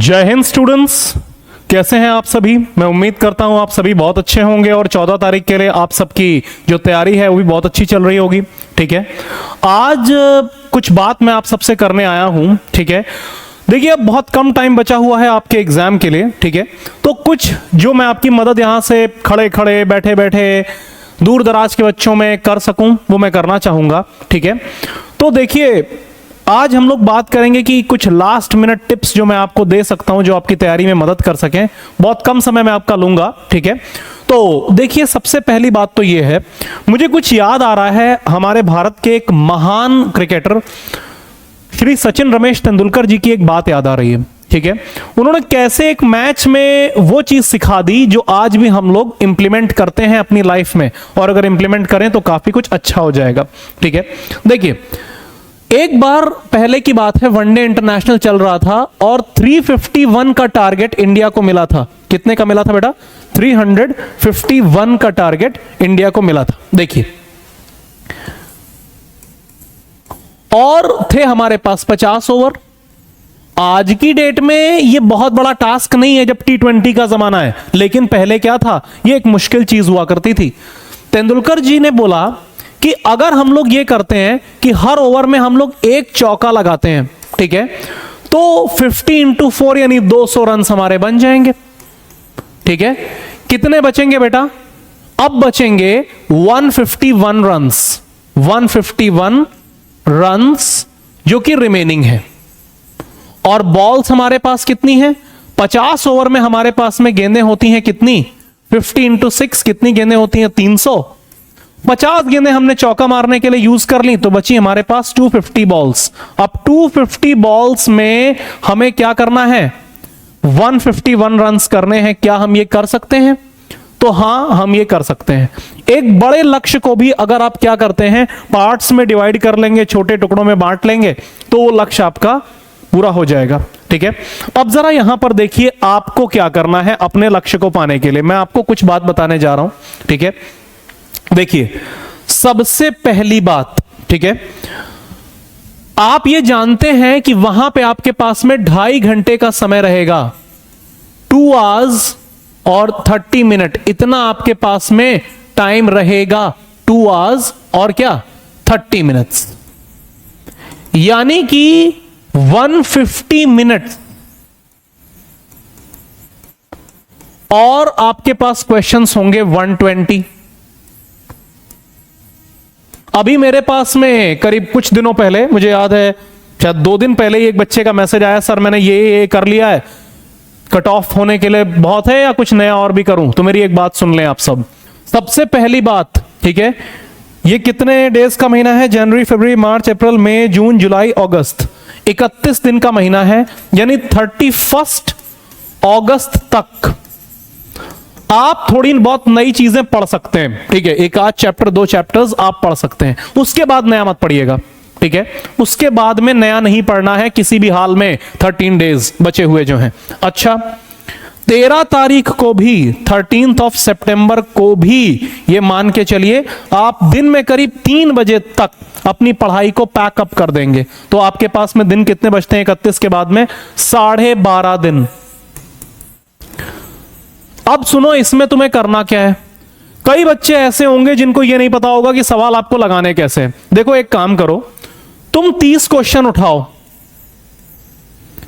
जय हिंद स्टूडेंट्स, कैसे हैं आप सभी। मैं उम्मीद करता हूं आप सभी बहुत अच्छे होंगे और 14 तारीख के लिए आप सबकी जो तैयारी है वो भी बहुत अच्छी चल रही होगी। ठीक है, आज कुछ बात मैं आप सबसे करने आया हूं। ठीक है, देखिए अब बहुत कम टाइम बचा हुआ है आपके एग्जाम के लिए। ठीक है, तो कुछ जो मैं आपकी मदद यहां से खड़े खड़े बैठे बैठे दूर दराज के बच्चों में कर सकूं वो मैं करना चाहूंगा। ठीक है, तो देखिए आज हम लोग बात करेंगे कि कुछ लास्ट मिनट टिप्स जो मैं आपको दे सकता हूं जो आपकी तैयारी में मदद कर सकें। बहुत कम समय में आपका लूंगा। ठीक है, तो देखिए सबसे पहली बात तो ये है, मुझे कुछ याद आ रहा है हमारे भारत के एक महान क्रिकेटर श्री सचिन रमेश तेंदुलकर जी की एक बात याद आ रही है। ठीक है, उन्होंने कैसे एक मैच में वो चीज सिखा दी जो आज भी हम लोग इंप्लीमेंट करते हैं अपनी लाइफ में, और अगर इंप्लीमेंट करें तो काफी कुछ अच्छा हो जाएगा। ठीक है, देखिए एक बार पहले की बात है, वनडे इंटरनेशनल चल रहा था और 351 का टारगेट इंडिया को मिला था। कितने का मिला था बेटा? 351 का टारगेट इंडिया को मिला था। देखिए, और थे हमारे पास 50 ओवर। आज की डेट में यह बहुत बड़ा टास्क नहीं है जब T20 का जमाना है, लेकिन पहले क्या था, यह एक मुश्किल चीज हुआ करती थी। तेंदुलकर जी ने बोला कि अगर हम लोग ये करते हैं कि हर ओवर में हम लोग एक चौका लगाते हैं, ठीक है, तो 50 × 4 यानी 200 रन हमारे बन जाएंगे। ठीक है, कितने बचेंगे बेटा? अब बचेंगे 151 रन्स, 151 रन्स जो कि रिमेनिंग है। और बॉल्स हमारे पास कितनी है? 50 ओवर में हमारे पास में गेंदें होती हैं कितनी? 50 × 6 कितनी गेंदें होती हैं? 300। 50 गेंदें हमने चौका मारने के लिए यूज कर ली, तो बची हमारे पास 250 बॉल्स। अब 250 बॉल्स में हमें क्या करना है? 151 रन्स करने हैं। क्या हम ये कर सकते हैं? तो हां, हम ये कर सकते हैं। एक बड़े लक्ष्य को भी अगर आप क्या करते हैं, पार्ट्स में डिवाइड कर लेंगे, छोटे टुकड़ों में बांट लेंगे, तो वो लक्ष्य आपका पूरा हो जाएगा। ठीक है, अब जरा यहां पर देखिए आपको क्या करना है अपने लक्ष्य को पाने के लिए। मैं आपको कुछ बात बताने जा रहा हूं। ठीक है, देखिए सबसे पहली बात, ठीक है, आप ये जानते हैं कि वहां पे आपके पास में 2.5 घंटे का समय रहेगा। 2 hours और 30 मिनट, इतना आपके पास में टाइम रहेगा। 2 hours और क्या 30 मिनट्स, यानी कि 150 मिनट। और आपके पास क्वेश्चंस होंगे 120। अभी मेरे पास में करीब कुछ दिनों पहले, मुझे याद है शायद 2 दिन पहले ही एक बच्चे का मैसेज आया, सर मैंने ये कर लिया है, कट ऑफ होने के लिए बहुत है या कुछ नया और भी करूं। तो मेरी एक बात सुन लें आप सब। सबसे पहली बात, ठीक है, ये कितने डेज का महीना है? जनवरी, फरवरी, मार्च, अप्रैल, मई, जून, जुलाई, अगस्त। 31 दिन का महीना है, यानी 31 अगस्त तक आप थोड़ी बहुत नई चीजें पढ़ सकते हैं। ठीक है, एक आध चैप्टर 2 चैप्टर्स आप पढ़ सकते हैं, उसके बाद नया मत पढ़िएगा। ठीक है, उसके बाद में नया नहीं पढ़ना है किसी भी हाल में। 13 डेज बचे हुए जो हैं। अच्छा, 13 तारीख को भी, 13 सितंबर को भी ये मान के चलिए आप दिन में करीब 3 बजे तक अपनी पढ़ाई को पैकअप कर देंगे, तो आपके पास में दिन कितने बचते हैं 31 के बाद में? 12.5 दिन। अब सुनो, इसमें तुम्हें करना क्या है। कई बच्चे ऐसे होंगे जिनको यह नहीं पता होगा कि सवाल आपको लगाने कैसे। देखो एक काम करो, तुम 30 क्वेश्चन उठाओ,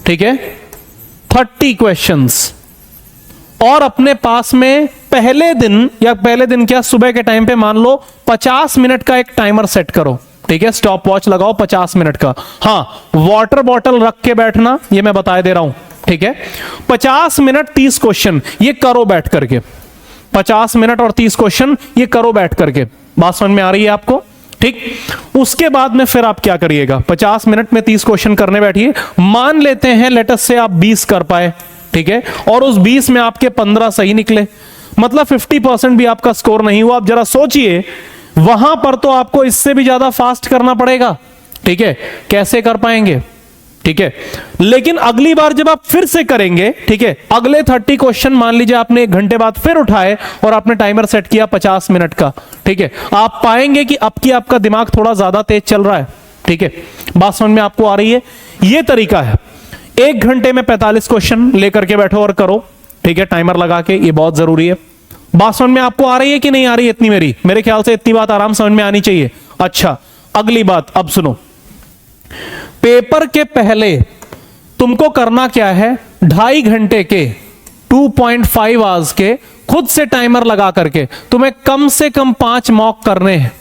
ठीक है, 30 क्वेश्चंस, और अपने पास में पहले दिन, या पहले दिन क्या सुबह के टाइम पे मान लो 50 मिनट का एक टाइमर सेट करो। ठीक है, स्टॉप वॉच लगाओ 50 मिनट का। हां, वाटर बॉटल रख के बैठना, ये मैं बता दे रहा हूं। ठीक है, 50 मिनट 30 क्वेश्चन ये करो बैठ करके। 50 मिनट और 30 क्वेश्चन ये करो बैठ करके। बात समझ में आ रही है आपको? ठीक, उसके बाद में फिर आप क्या करिएगा, 50 मिनट में 30 क्वेश्चन करने बैठिए। मान लेते हैं लेटस से आप 20 कर पाए, ठीक है, और उस 20 में आपके 15 सही निकले, मतलब 50% भी आपका स्कोर नहीं हुआ। आप जरा सोचिए, वहां पर तो आपको इससे भी ज्यादा फास्ट करना पड़ेगा। ठीक है, कैसे कर पाएंगे? ठीक है, लेकिन अगली बार जब आप फिर से करेंगे, ठीक है, अगले 30 क्वेश्चन मान लीजिए आपने 1 घंटे बाद फिर उठाए और आपने टाइमर सेट किया 50 मिनट का, ठीक है, आप पाएंगे कि अब की आपका दिमाग थोड़ा ज्यादा तेज चल रहा है। ठीक है, बात समझ में आपको आ रही है? यह तरीका है। 1 घंटे में 45 क्वेश्चन लेकर के बैठो और करो, ठीक है, टाइमर लगा के, ये बहुत जरूरी है। बात समझ में आपको आ रही है कि नहीं आ रही है इतनी? मेरे ख्याल से इतनी बात आराम समझ में आनी चाहिए। अच्छा, अगली बात अब सुनो। पेपर के पहले तुमको करना क्या है, 2.5 घंटे के 2.5 आवर्स के खुद से टाइमर लगा करके तुम्हें कम से कम 5 मॉक करने हैं,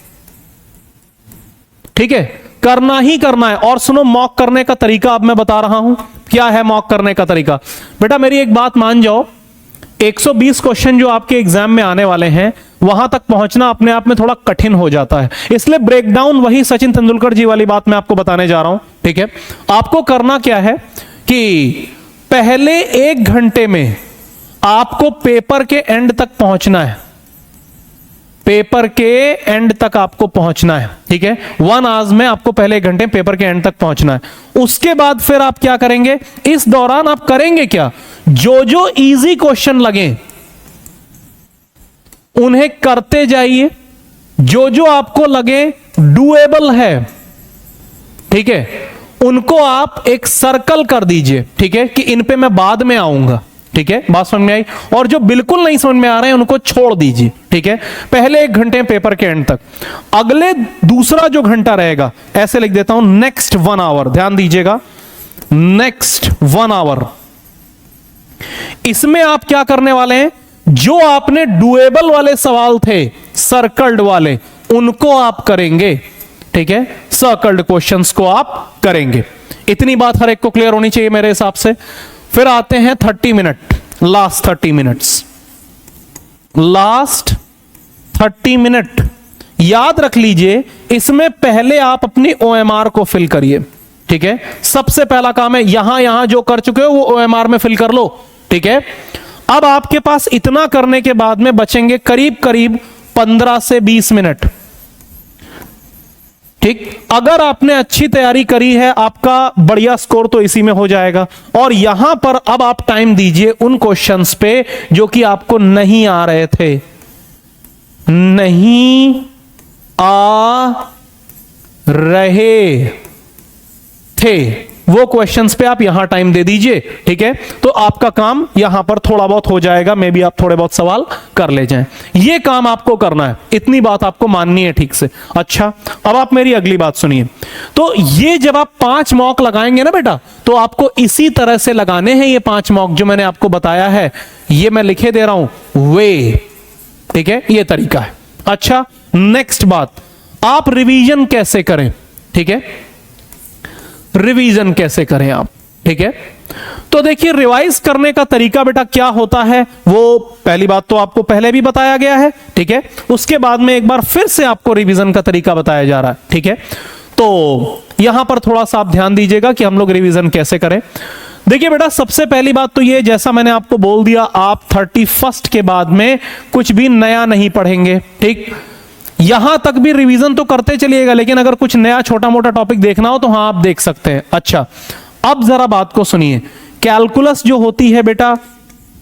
ठीक है, करना ही करना है। और सुनो, मॉक करने का तरीका अब मैं बता रहा हूं। क्या है मॉक करने का तरीका? बेटा मेरी एक बात मान जाओ, 120 क्वेश्चन जो आपके एग्जाम में आने वाले हैं, वहां तक पहुंचना अपने आप में थोड़ा कठिन हो जाता है। इसलिए ब्रेकडाउन वही सचिन तेंदुलकर जी वाली बात मैं आपको बताने जा रहा हूं, ठीक है। आपको करना क्या है कि पहले 1 घंटे में आपको पेपर के एंड तक पहुंचना है, पेपर के एंड तक आपको पहुंचना है, ठीक है। 1 आवर्स में आपको पहले 1 घंटे पेपर के एंड तक पहुंचना है। उसके बाद फिर आप क्या करेंगे, इस दौरान आप करेंगे क्या, जो जो इजी क्वेश्चन लगे उन्हें करते जाइए, जो जो आपको लगे डूएबल है, ठीक है, उनको आप एक सर्कल कर दीजिए, ठीक है, कि इन पे मैं बाद में आऊंगा, ठीक है, बात समझ में आई। और जो बिल्कुल नहीं समझ में आ रहे हैं उनको छोड़ दीजिए, ठीक है, पहले 1 घंटे पेपर के एंड तक। अगले दूसरा जो घंटा रहेगा, ऐसे लिख देता हूं, नेक्स्ट 1 आवर, ध्यान दीजिएगा, नेक्स्ट 1 आवर। इसमें आप क्या करने वाले हैं, जो आपने डुएबल वाले सवाल थे, सर्कल्ड वाले, उनको आप करेंगे, ठीक है, सर्कल्ड क्वेश्चंस को आप करेंगे। इतनी बात हर एक को क्लियर होनी चाहिए मेरे हिसाब से। फिर आते हैं 30 minute, last 30 minutes, last 30 minute याद रख लीजिए। इसमें पहले आप अपनी OMR को फिल करिए, ठीक है, सबसे पहला काम है। यहां जो कर चुके हो वो OMR में फिल कर लो, ठीक है। अब आपके पास इतना करने के बाद में बचेंगे करीब करीब 15 से 20 मिनट, ठीक। अगर आपने अच्छी तैयारी करी है, आपका बढ़िया स्कोर तो इसी में हो जाएगा। और यहां पर अब आप टाइम दीजिए उन क्वेश्चंस पे जो कि आपको नहीं आ रहे थे, नहीं आ रहे थे, वो क्वेश्चंस पे आप यहां टाइम दे दीजिए, ठीक है। तो आपका काम यहां पर थोड़ा बहुत हो जाएगा, मे बी आप थोड़े बहुत सवाल कर ले जाएं। ये काम आपको करना है, इतनी बात आपको माननी है ठीक से। अच्छा, अब आप मेरी अगली बात सुनिए। तो ये जब आप 5 मॉक लगाएंगे ना बेटा, तो आपको इसी तरह से लगाने हैं ये 5 मॉक जो मैंने आपको बताया है, ये मैं लिखे दे रहा हूं वे, ठीक है, ये तरीका है। अच्छा, नेक्स्ट बात, आप रिवीजन कैसे करें, ठीक है, रिवीजन कैसे करें आप, ठीक है। तो देखिए, रिवाइज करने का तरीका बेटा क्या होता है, वो पहली बात तो आपको पहले भी बताया गया है, ठीक है। उसके बाद में एक बार फिर से आपको रिवीजन का तरीका बताया जा रहा है, ठीक है। तो यहां पर थोड़ा सा आप ध्यान दीजिएगा कि हम लोग रिवीजन कैसे करें। देखिए बेटा, सबसे पहली बात तो ये, जैसा मैंने आपको बोल दिया, आप 31 के बाद में कुछ भी नया नहीं पढ़ेंगे, ठीक। यहां तक भी रिवीजन तो करते चलिएगा, लेकिन अगर कुछ नया छोटा मोटा टॉपिक देखना हो तो हाँ आप देख सकते हैं। अच्छा, अब जरा बात को सुनिए। कैलकुलस जो होती है बेटा,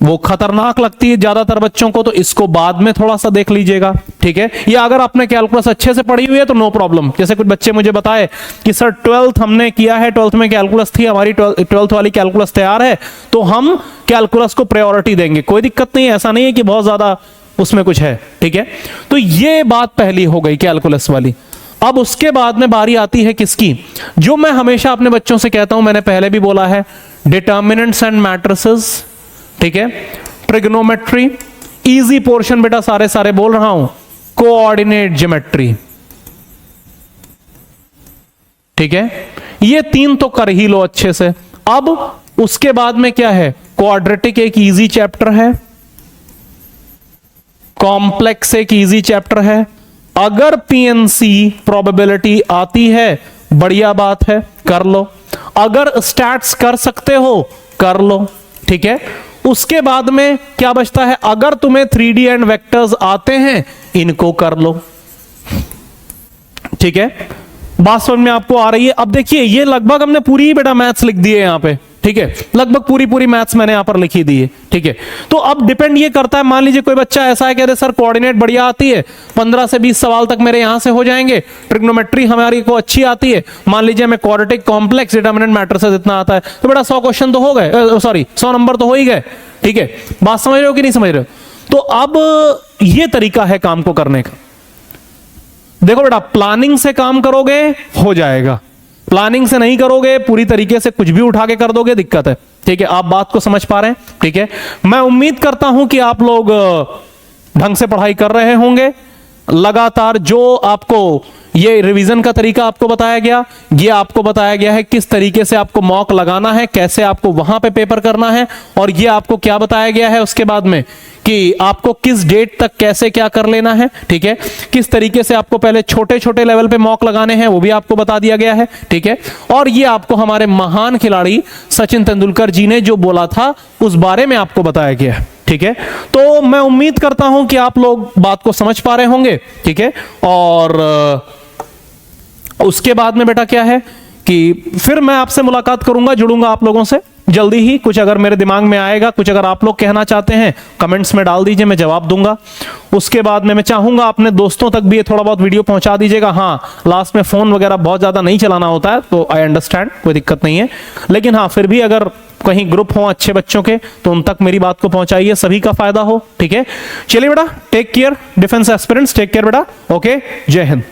वो खतरनाक लगती है ज्यादातर बच्चों को, तो इसको बाद में थोड़ा सा देख लीजिएगा, ठीक है। या अगर आपने कैलकुलस अच्छे से पढ़ी हुई है तो नो प्रॉब्लम। जैसे कुछ बच्चे मुझे बताए कि सर 12th हमने किया है, 12th में कैलकुलस थी, हमारी 12th वाली कैलकुलस तैयार है, तो हम कैलकुलस को प्रायोरिटी देंगे। कोई दिक्कत नहीं है, ऐसा नहीं है कि बहुत ज्यादा उसमें कुछ है, ठीक है। तो ये बात पहली हो गई कैलकुलस वाली। अब उसके बाद में बारी आती है किसकी, जो मैं हमेशा अपने बच्चों से कहता हूं, मैंने पहले भी बोला है, डिटर्मिनेंट्स एंड मैट्रिसेस, ठीक है, ट्रिग्नोमेट्री, इजी पोर्शन बेटा सारे बोल रहा हूं, कोऑर्डिनेट ज्योमेट्री, ठीक है। ये 3 तो कर ही लो अच्छे से। अब उसके बाद में क्या है, क्वाड्रेटिक एक इजी चैप्टर है, कॉम्प्लेक्स एक इजी चैप्टर है। अगर पीएनसी प्रोबेबिलिटी आती है, बढ़िया बात है, कर लो। अगर स्टैट्स कर सकते हो, कर लो, ठीक है। उसके बाद में क्या बचता है, अगर तुम्हें 3D एंड वेक्टर्स आते हैं, इनको कर लो, ठीक है। बात समझ में आपको आ रही है? अब देखिए, ये लगभग हमने पूरी बेटा मैथ्स लिख दी है यहां पे, ठीक है, लगभग पूरी पूरी मैथ्स मैंने यहां पर लिखी दी है। ठीक है, तो अब डिपेंड ये करता है, मान लीजिए कोई बच्चा ऐसा है कहते सर कोऑर्डिनेट बढ़िया आती है, 15 से 20 सवाल तक मेरे यहां से हो जाएंगे, ट्रिग्नोमेट्री हमारी को अच्छी आती है, मान लीजिए हमें क्वाड्रेटिक कॉम्प्लेक्स डिटरमिनेंट मैट्रिसेस इतना आता है, तो बेटा 100 क्वेश्चन तो हो गए, सॉरी 100 नंबर तो हो ही गए। ठीक है, बात समझ रहे हो कि नहीं समझ रहे हो? तो अब ये तरीका है काम को करने का। देखो बेटा, प्लानिंग से काम करोगे हो जाएगा, प्लानिंग से नहीं करोगे, पूरी तरीके से कुछ भी उठा के कर दोगे, दिक्कत है। ठीक है, आप बात को समझ पा रहे हैं? ठीक है, मैं उम्मीद करता हूं कि आप लोग ढंग से पढ़ाई कर रहे होंगे। लगातार जो आपको ये रिवीजन का तरीका आपको बताया गया, ये आपको बताया गया है किस तरीके से आपको मॉक लगाना है, कैसे आपको वहां पे पेपर करना है, और ये आपको क्या बताया गया है उसके बाद में कि आपको किस डेट तक कैसे क्या कर लेना है। ठीक है, किस तरीके से आपको पहले छोटे छोटे लेवल पे मॉक लगाने हैं वो भी आपको बता दिया गया है। ठीक है, और ये आपको हमारे महान खिलाड़ी सचिन तेंदुलकर जी ने जो बोला था उस बारे में आपको बताया गया है। ठीक है, तो मैं उम्मीद करता हूं कि आप लोग बात को समझ पा रहे होंगे। ठीक है, और उसके बाद में बेटा क्या है कि फिर मैं आपसे मुलाकात करूंगा, जुड़ूंगा आप लोगों से जल्दी ही। कुछ अगर मेरे दिमाग में आएगा, कुछ अगर आप लोग कहना चाहते हैं कमेंट्स में डाल दीजिए, मैं जवाब दूंगा। उसके बाद में मैं चाहूंगा अपने दोस्तों तक भी ये थोड़ा बहुत वीडियो पहुंचा दीजिएगा। हाँ, लास्ट में फोन वगैरह बहुत ज्यादा नहीं चलाना होता है, तो आई अंडरस्टैंड, कोई दिक्कत नहीं है, लेकिन हाँ फिर भी अगर कहीं ग्रुप हो अच्छे बच्चों के तो उन तक मेरी बात को पहुंचाइए, सभी का फायदा हो। ठीक है, चलिए बेटा, take care defence aspirants, take care बेटा। ओके, जय हिंद।